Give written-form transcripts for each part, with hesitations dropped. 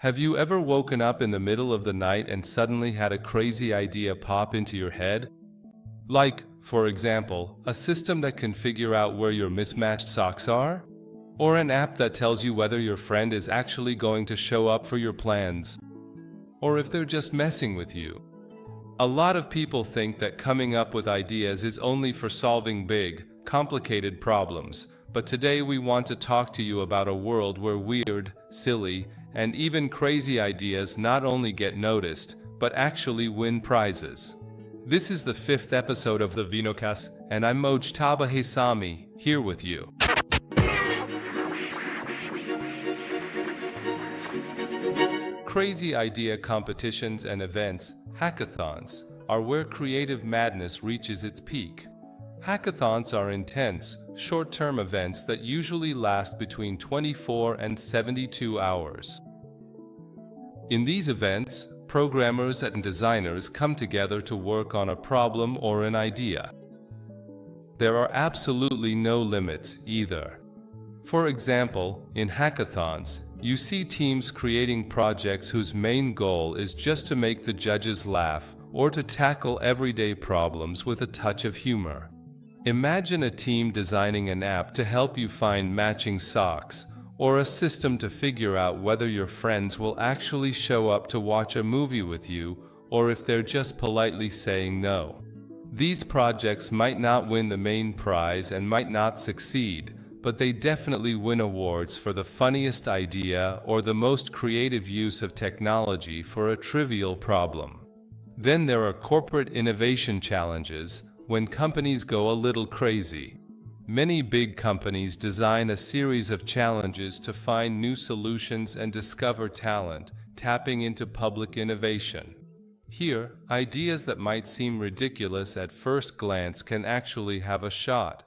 Have you ever woken up in the middle of the night and suddenly had a crazy idea pop into your head? Like, for example, a system that can figure out where your mismatched socks are? Or an app that tells you whether your friend is actually going to show up for your plans? Or if they're just messing with you? A lot of people think that coming up with ideas is only for solving big, complicated problems, but today we want to talk to you about a world where weird, silly, and even crazy ideas not only get noticed, but actually win prizes. This is the 5th episode of the Winocast, and I'm Mojtaba Haysami, here with you. Crazy idea competitions and events, hackathons, are where creative madness reaches its peak. Hackathons are intense, short-term events that usually last between 24 and 72 hours. In these events, programmers and designers come together to work on a problem or an idea. There are absolutely no limits either. For example, in hackathons, you see teams creating projects whose main goal is just to make the judges laugh or to tackle everyday problems with a touch of humor. Imagine a team designing an app to help you find matching socks, or a system to figure out whether your friends will actually show up to watch a movie with you, or if they're just politely saying no. These projects might not win the main prize and might not succeed, but they definitely win awards for the funniest idea or the most creative use of technology for a trivial problem. Then there are corporate innovation challenges, when companies go a little crazy. Many big companies design a series of challenges to find new solutions and discover talent, tapping into public innovation. Here, ideas that might seem ridiculous at first glance can actually have a shot.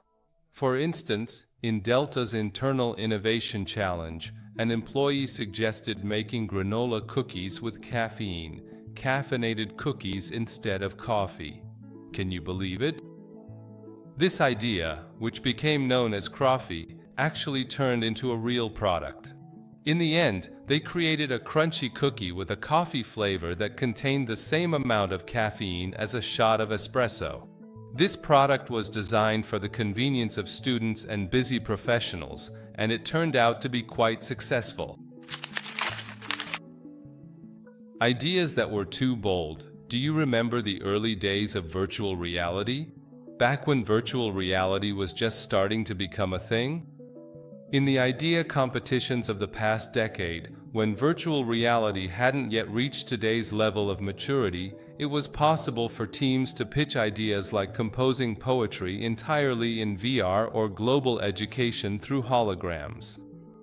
For instance, in Delta's Internal Innovation Challenge, an employee suggested making granola cookies with caffeine, caffeinated cookies instead of coffee. Can you believe it? This idea, which became known as Croffy, actually turned into a real product. In the end, they created a crunchy cookie with a coffee flavor that contained the same amount of caffeine as a shot of espresso. This product was designed for the convenience of students and busy professionals, and it turned out to be quite successful. Ideas that were too bold. Do you remember the early days of virtual reality? Back when virtual reality was just starting to become a thing? In the idea competitions of the past decade, when virtual reality hadn't yet reached today's level of maturity, it was possible for teams to pitch ideas like composing poetry entirely in VR or global education through holograms.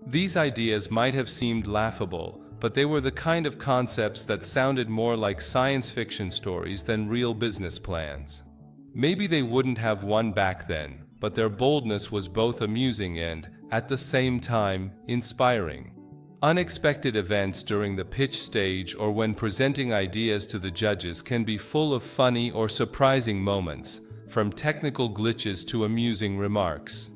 These ideas might have seemed laughable, but they were the kind of concepts that sounded more like science fiction stories than real business plans. Maybe they wouldn't have won back then, but their boldness was both amusing and, at the same time, inspiring. Unexpected events during the pitch stage or when presenting ideas to the judges can be full of funny or surprising moments, from technical glitches to amusing remarks.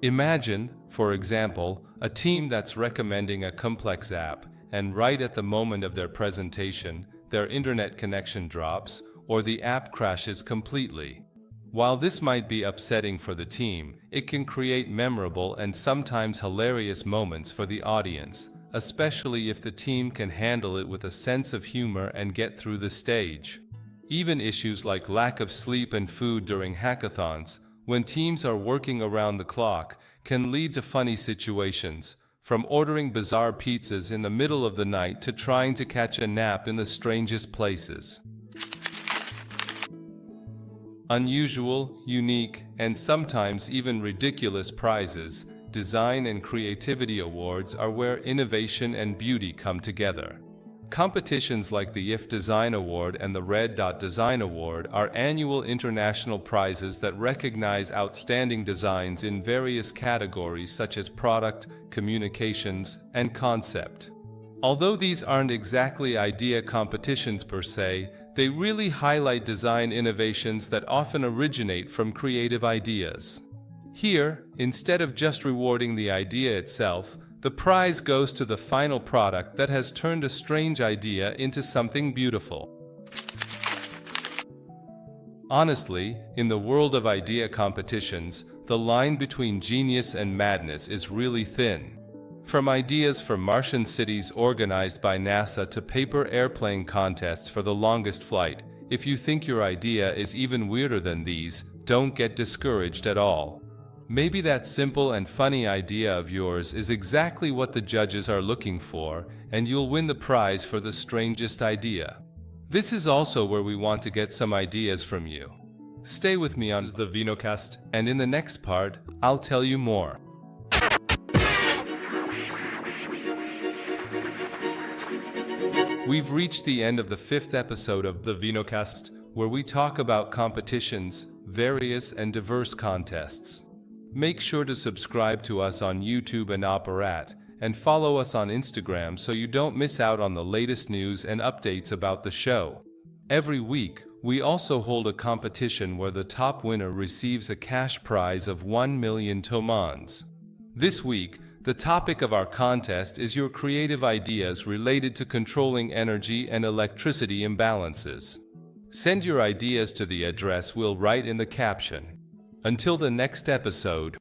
Imagine, for example, a team that's recommending a complex app, and right at the moment of their presentation, their internet connection drops, or the app crashes completely. While this might be upsetting for the team, it can create memorable and sometimes hilarious moments for the audience, especially if the team can handle it with a sense of humor and get through the stage. Even issues like lack of sleep and food during hackathons, when teams are working around the clock, can lead to funny situations, from ordering bizarre pizzas in the middle of the night to trying to catch a nap in the strangest places. Unusual, unique, and sometimes even ridiculous prizes, design and creativity awards are where innovation and beauty come together. Competitions like the IF Design Award and the Red Dot Design Award are annual international prizes that recognize outstanding designs in various categories such as product, communications, and concept. Although these aren't exactly idea competitions per se, they really highlight design innovations that often originate from creative ideas. Here, instead of just rewarding the idea itself, The prize goes to the final product that has turned a strange idea into something beautiful. Honestly, in the world of idea competitions, the line between genius and madness is really thin. From ideas for Martian cities organized by NASA to paper airplane contests for the longest flight, if you think your idea is even weirder than these, don't get discouraged at all. Maybe that simple and funny idea of yours is exactly what the judges are looking for, and you'll win the prize for the strangest idea. This is also where we want to get some ideas from you. Stay with me on the Winocast, and in the next part, I'll tell you more. We've reached the end of the 5th episode of the Winocast, where we talk about competitions, various and diverse contests. Make sure to subscribe to us on YouTube and Operat, and follow us on Instagram so you don't miss out on the latest news and updates about the show. Every week, we also hold a competition where the top winner receives a cash prize of 1 million tomans. This week, the topic of our contest is your creative ideas related to controlling energy and electricity imbalances. Send your ideas to the address we'll write in the caption. Until the next episode,